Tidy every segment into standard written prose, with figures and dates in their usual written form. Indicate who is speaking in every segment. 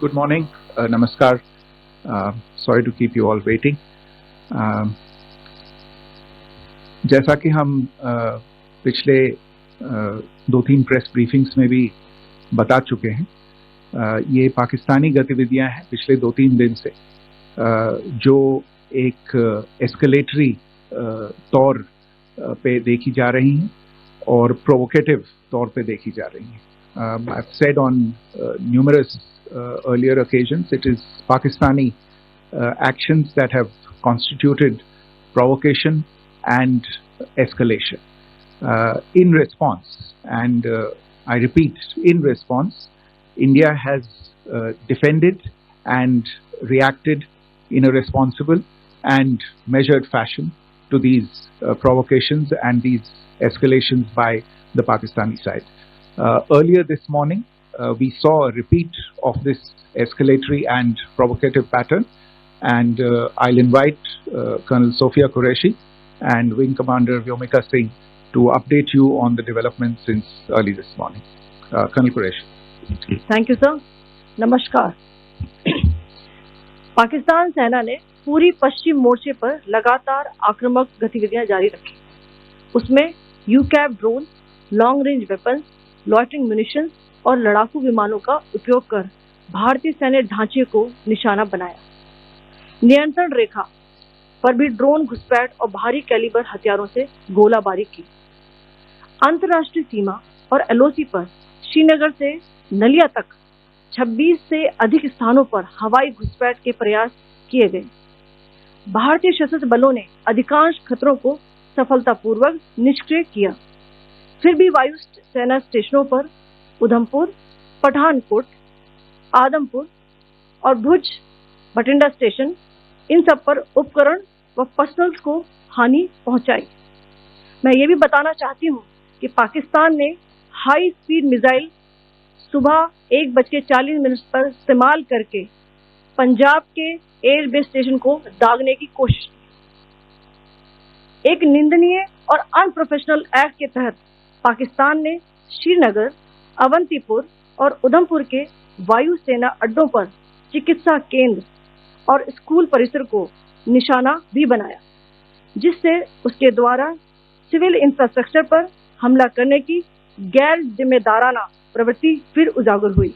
Speaker 1: Good morning. Namaskar. Sorry to keep you all waiting. जैसा कि हम पिछले 2-3 प्रेस ब्रीफिंग्स में भी बता चुके हैं, ये पाकिस्तानी गतिविधियां हैं पिछले 2-3 दिन से, जो एक एस्केलेटरी तौर पे देखी जा रही हैं और प्रोवोकेटिव तौर पे देखी जा रही हैं. I've said on numerous earlier occasions, it is Pakistani actions that have constituted provocation and escalation. In response, and I repeat, in response, India has defended and reacted in a responsible and measured fashion to these provocations and these escalations by the Pakistani side. Earlier this morning, we saw a repeat of this escalatory and provocative pattern, and I'll invite Colonel Sophia Qureshi and Wing Commander Vyomika Singh to update you on the developments since early this morning. Colonel Qureshi.
Speaker 2: Thank you, sir. नमस्कार. पाकिस्तान सेना ने पूरी पश्चिम मोर्चे पर लगातार आक्रामक गतिविधियां जारी रखी. उसमें यूकैप drone, long range weapons, loitering munitions और लड़ाकू विमानों का उपयोग कर भारतीय सैन्य ढांचे को निशाना बनाया. नियंत्रण रेखा पर भी ड्रोन घुसपैठ और भारी कैलिबर हथियारों से गोलाबारी की. अंतर्राष्ट्रीय सीमा और एलओसी पर श्रीनगर से नलिया तक 26 से अधिक स्थानों पर हवाई घुसपैठ के प्रयास किए गए. भारतीय सशस्त्र बलों ने अधिकांश खतरों को सफलतापूर्वक निष्क्रिय किया. फिर भी वायु सेना स्टेशनों पर उधमपुर, पठानकोट, आदमपुर और भुज बठिंडा स्टेशन, इन सब पर उपकरण व पर्सनल्स को हानि पहुंचाई. मैं ये भी बताना चाहती हूँ कि पाकिस्तान ने हाई स्पीड मिसाइल सुबह 1:40 पर इस्तेमाल करके पंजाब के एयरबेस स्टेशन को दागने की कोशिश की. एक निंदनीय और अनप्रोफेशनल एक्ट के तहत पाकिस्तान ने श्रीनगर, अवंतीपुर और उधमपुर के वायु सेना अड्डों पर चिकित्सा केंद्र और स्कूल परिसर को निशाना भी बनाया, जिससे उसके द्वारा सिविल इंफ्रास्ट्रक्चर पर हमला करने की गैर जिम्मेदाराना प्रवृत्ति फिर उजागर हुई.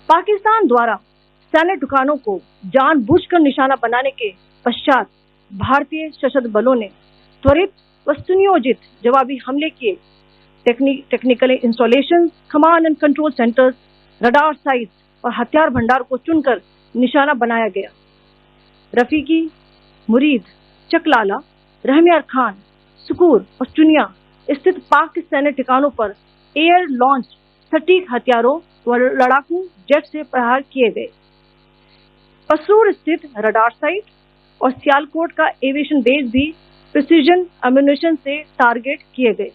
Speaker 2: पाकिस्तान द्वारा सैन्य ठिकानों को जानबूझकर निशाना बनाने के पश्चात भारतीय सशस्त्र बलों ने त्वरित व सुनियोजित जवाबी हमले किए. Technical installation, command and control centres, radar sites और हथियार भंडार को चुनकर निशाना बनाया गया. रफीकी, मुरीद, चकलाला, रहमियार खान, सुकूर और चुनिया स्थित पाक सैन्य ठिकानों पर एयर लॉन्च सटीक हथियारों व लड़ाकू जेट से प्रहार किए गए. पसरूर स्थित रडार साइट और सियालकोट का एविएशन बेस भी प्रिसीजन अम्यूनिशन से टारगेट किए गए.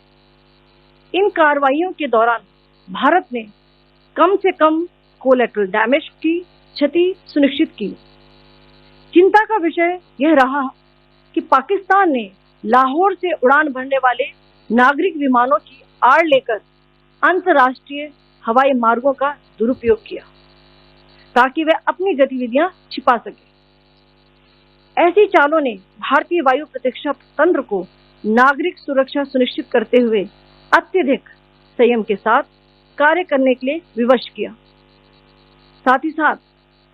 Speaker 2: इन कार्रवाइयों के दौरान भारत ने कम से कम कोलैटरल डैमेज की क्षति सुनिश्चित की. चिंता का विषय यह रहा कि पाकिस्तान ने लाहौर से उड़ान भरने वाले नागरिक विमानों की आड़ लेकर अंतर्राष्ट्रीय हवाई मार्गों का दुरुपयोग किया ताकि वे अपनी गतिविधियां छिपा सके. ऐसी चालों ने भारतीय वायु प्रतिरक्षा तंत्र को नागरिक सुरक्षा सुनिश्चित करते हुए अत्यधिक संयम के साथ कार्य करने के लिए विवश किया. साथ ही साथ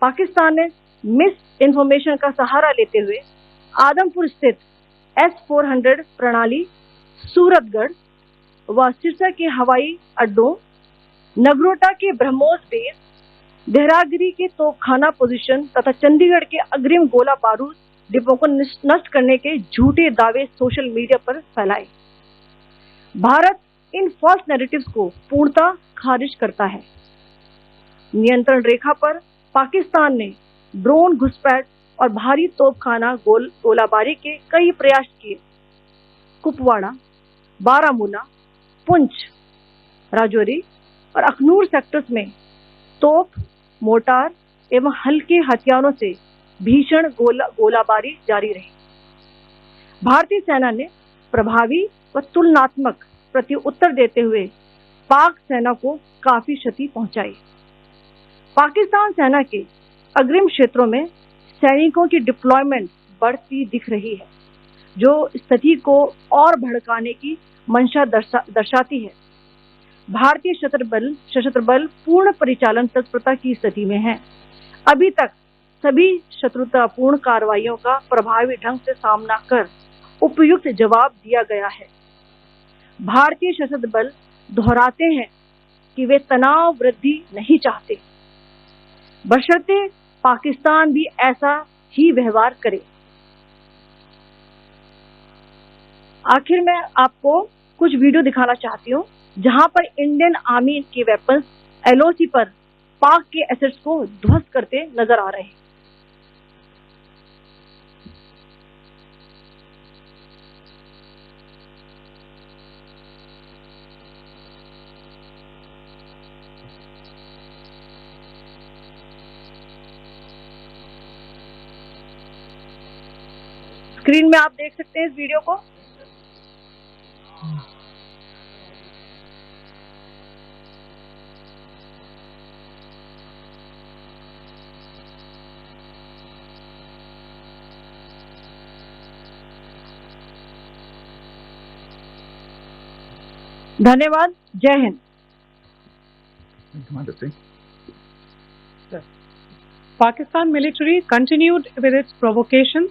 Speaker 2: पाकिस्तान ने मिस इंफॉर्मेशन का सहारा लेते हुए आदमपुर स्थित S-400 प्रणाली, सूरतगढ़ व सिरसा के हवाई अड्डों, नगरोटा के ब्रह्मोस बेस, देहरागिरी के तोपखाना पोजीशन तथा चंडीगढ़ के अग्रिम गोला बारूद डिपो को नष्ट करने के झूठे दावे सोशल मीडिया पर फैलाए. भारत इन फॉल्स नैरेटिव्स को पूर्णतः खारिज करता है. नियंत्रण रेखा पर पाकिस्तान ने ड्रोन घुसपैठ और भारी तोपखाना गोलाबारी के कई प्रयास किए. कुपवाड़ा, बारामूला, पुंछ, राजौरी और अखनूर सेक्टर्स में तोप, मोर्टार एवं हल्के हथियारों से भीषण गोलाबारी जारी रही. भारतीय सेना ने प्रभावी व तुलनात्मक प्रत्युत्तर देते हुए पाक सेना को काफी क्षति पहुंचाई. पाकिस्तान सेना के अग्रिम क्षेत्रों में सैनिकों की डिप्लॉयमेंट बढ़ती दिख रही है, जो स्थिति को और भड़काने की मंशा दर्शाती है। भारतीय सशस्त्र बल पूर्ण परिचालन तत्परता की स्थिति में है। अभी तक सभी शत्रुतापूर्ण कार्रवाइयों का प्रभावी ढंग से सामना कर उपयुक्त जवाब दिया गया है। भारतीय सशस्त्र बल दोहराते हैं कि वे तनाव वृद्धि नहीं चाहते, बशर्ते पाकिस्तान भी ऐसा ही व्यवहार करे। आखिर में आपको कुछ वीडियो दिखाना चाहती हूँ जहां पर इंडियन आर्मी के वेपन्स एलओसी पर पाक के एसेट्स को ध्वस्त करते नजर आ रहे हैं। स्क्रीन में आप देख सकते हैं इस वीडियो को। धन्यवाद। जय Hind.
Speaker 3: Pakistan military continued with its provocations,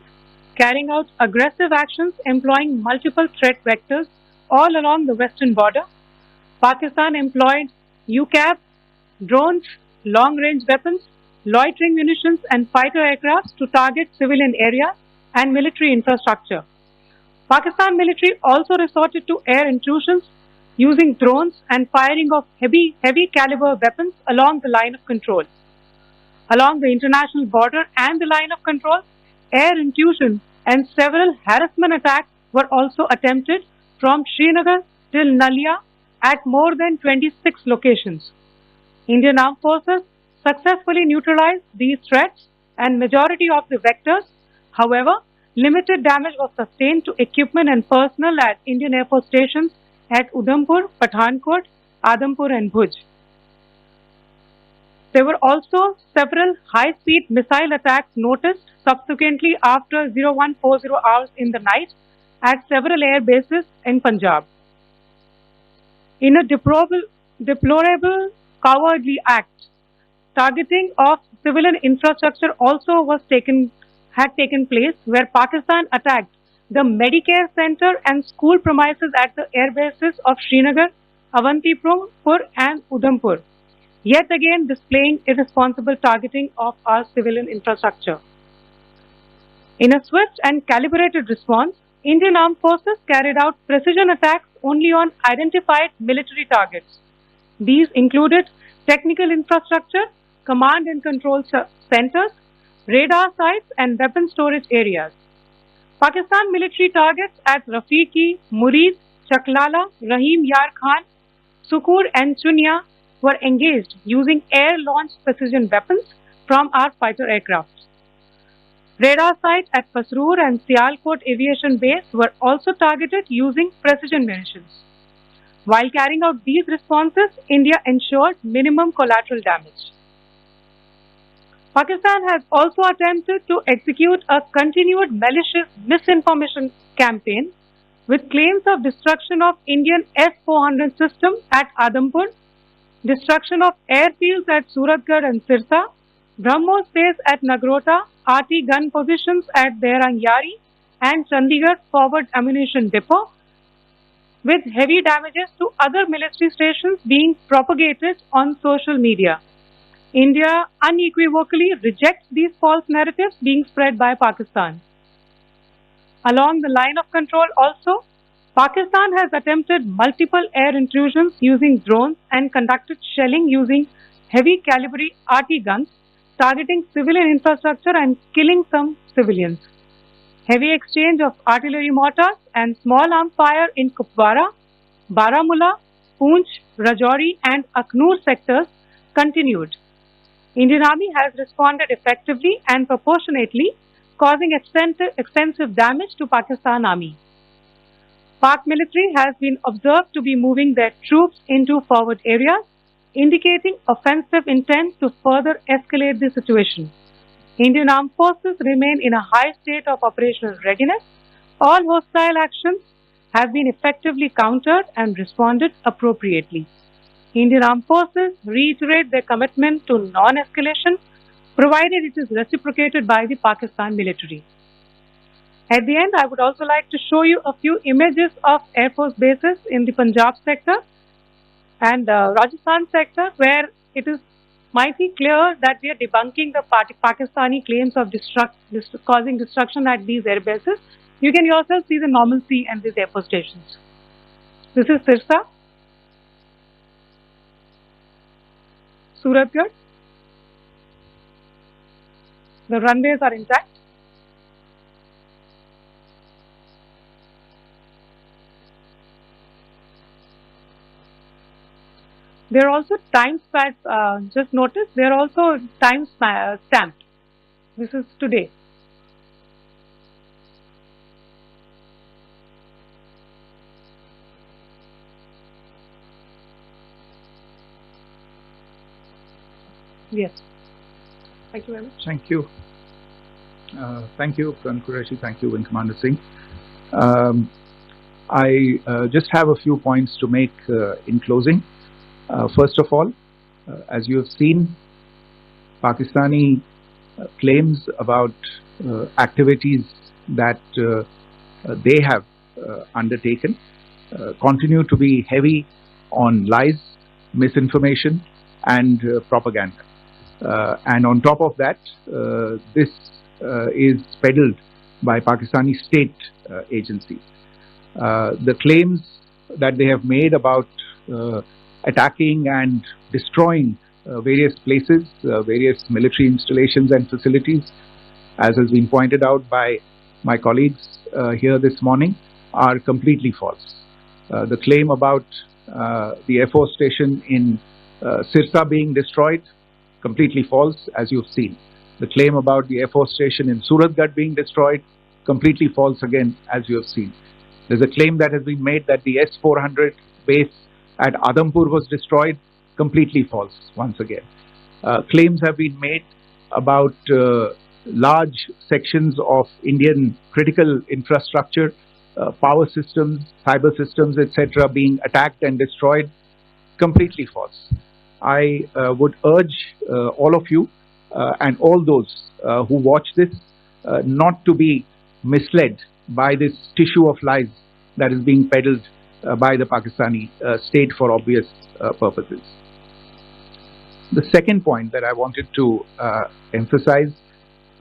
Speaker 3: carrying out aggressive actions employing multiple threat vectors all along the western border. Pakistan employed UCAV, drones, long-range weapons, loitering munitions and fighter aircraft to target civilian areas and military infrastructure. Pakistan military also resorted to air intrusions using drones and firing of heavy caliber weapons along the line of control. Along the international border and the line of control, air intrusion and several harassment attacks were also attempted from Srinagar till Nalia at more than 26 locations. Indian Armed Forces successfully neutralized these threats and majority of the vectors. However, limited damage was sustained to equipment and personnel at Indian Air Force stations at Udhampur, Pathankot, Adampur and Bhuj. There were also several high-speed missile attacks noticed subsequently after 0140 hours in the night at several air bases in Punjab. In a deplorable cowardly act, targeting of civilian infrastructure also had taken place, where Pakistan attacked the Medicare Center and school premises at the air bases of Srinagar, Avantipur and Udhampur, yet again displaying irresponsible targeting of our civilian infrastructure. In a swift and calibrated response, Indian Armed Forces carried out precision attacks only on identified military targets. These included technical infrastructure, command and control centers, radar sites and weapon storage areas. Pakistan military targets at Rafiqi, Murid, Chaklala, Rahim Yar Khan, Sukur and Chunia were engaged using air-launched precision weapons from our fighter aircraft. Radar sites at Pasroor and Sialkot Aviation Base were also targeted using precision munitions. While carrying out these responses, India ensured minimum collateral damage. Pakistan has also attempted to execute a continued malicious misinformation campaign with claims of destruction of Indian S-400 system at Adampur, destruction of airfields at Suratgarh and Sirsa, BrahMos base at Nagrota, RT gun positions at Behrang-Yari and Chandigarh forward ammunition depot, with heavy damages to other military stations being propagated on social media. India unequivocally rejects these false narratives being spread by Pakistan. Along the line of control also, Pakistan has attempted multiple air intrusions using drones and conducted shelling using heavy caliber RT guns, targeting civilian infrastructure and killing some civilians. Heavy exchange of artillery mortars and small arms fire in Kupwara, Baramulla, Poonch, Rajouri and Aknoor sectors continued. Indian Army has responded effectively and proportionately, causing extensive damage to Pakistan Army. Pak military has been observed to be moving their troops into forward areas. indicating offensive intent to further escalate the situation. Indian Armed Forces remain in a high state of operational readiness. All hostile actions have been effectively countered and responded appropriately. Indian Armed Forces reiterate their commitment to non-escalation, provided it is reciprocated by the Pakistan military. At the end, I would also like to show you a few images of Air Force bases in the Punjab sector and Rajasthan sector, where it is mighty clear that we are debunking the Pakistani claims of causing destruction at these air bases. You can yourself see the normalcy and these air force stations. This is Sirsa, Suratgarh. The runways are intact. They are also time stamped. Just notice they are also time stamped. This is today. Yes. Thank you very much.
Speaker 1: Thank you. Thank you, Colonel Qureshi. Thank you, Wing Commander Singh. I just have a few points to make in closing. First of all, as you have seen, Pakistani claims about activities that they have undertaken continue to be heavy on lies, misinformation, and propaganda. And on top of that, this is peddled by Pakistani state agencies. The claims that they have made about attacking and destroying various places, various military installations and facilities, as has been pointed out by my colleagues here this morning, are completely false. The claim about the Air Force station in Sirsa being destroyed, completely false, as you've seen. The claim about the Air Force station in Suratgarh being destroyed, completely false again, as you have seen. There's a claim that has been made that the S-400 base at Adampur was destroyed, completely false once again. Claims have been made about large sections of Indian critical infrastructure, power systems, cyber systems, etc. being attacked and destroyed, completely false. I would urge all of you and all those who watch this not to be misled by this tissue of lies that is being peddled by the Pakistani state for obvious purposes. The second point that I wanted to emphasize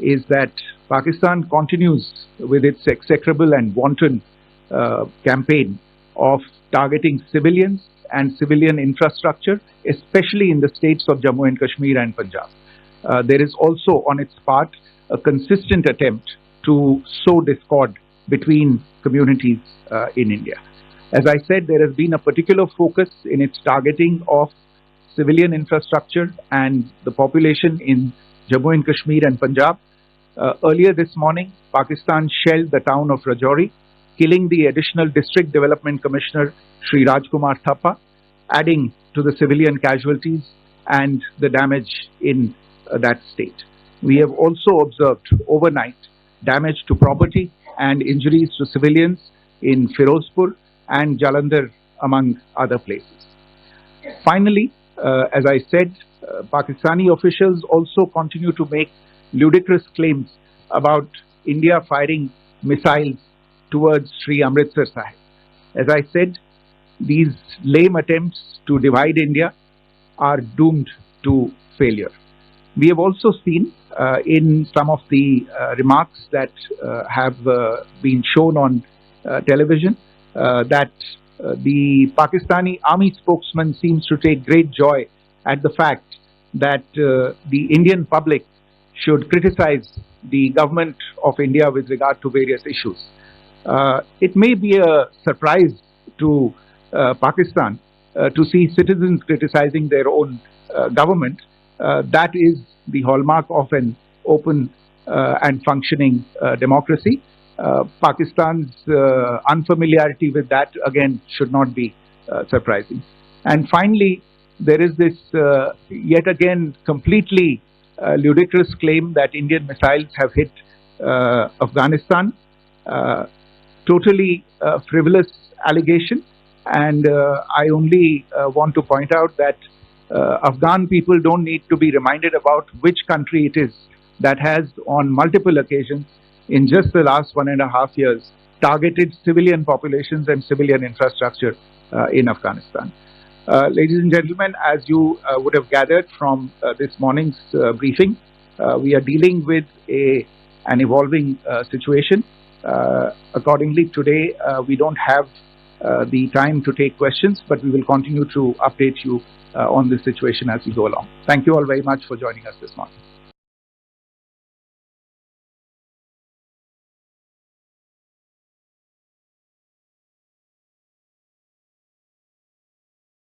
Speaker 1: is that Pakistan continues with its execrable and wanton campaign of targeting civilians and civilian infrastructure, especially in the states of Jammu and Kashmir and Punjab. There is also on its part a consistent attempt to sow discord between communities in India. As I said, there has been a particular focus in its targeting of civilian infrastructure and the population in Jammu and Kashmir and Punjab. Earlier this morning, Pakistan shelled the town of Rajouri, killing the additional District Development Commissioner, Sri Rajkumar Thappa, adding to the civilian casualties and the damage in that state. We have also observed overnight damage to property and injuries to civilians in Firozpur and Jalandhar, among other places. Finally, as I said, Pakistani officials also continue to make ludicrous claims about India firing missiles towards Sri Amritsar Sahib. As I said, these lame attempts to divide India are doomed to failure. We have also seen in some of the remarks that have been shown on television that the Pakistani army spokesman seems to take great joy at the fact that the Indian public should criticize the government of India with regard to various issues. It may be a surprise to Pakistan to see citizens criticizing their own government. That is the hallmark of an open and functioning democracy. Pakistan's unfamiliarity with that, again, should not be surprising. And finally, there is this yet again completely ludicrous claim that Indian missiles have hit Afghanistan. Totally frivolous allegation, and I only want to point out that Afghan people don't need to be reminded about which country it is that has on multiple occasions in just the last 1.5 years targeted civilian populations and civilian infrastructure in Afghanistan. Ladies and gentlemen, as you would have gathered from this morning's briefing, we are dealing with an evolving situation. Accordingly, today we don't have the time to take questions, but we will continue to update you on this situation as we go along. Thank you all very much for joining us this morning.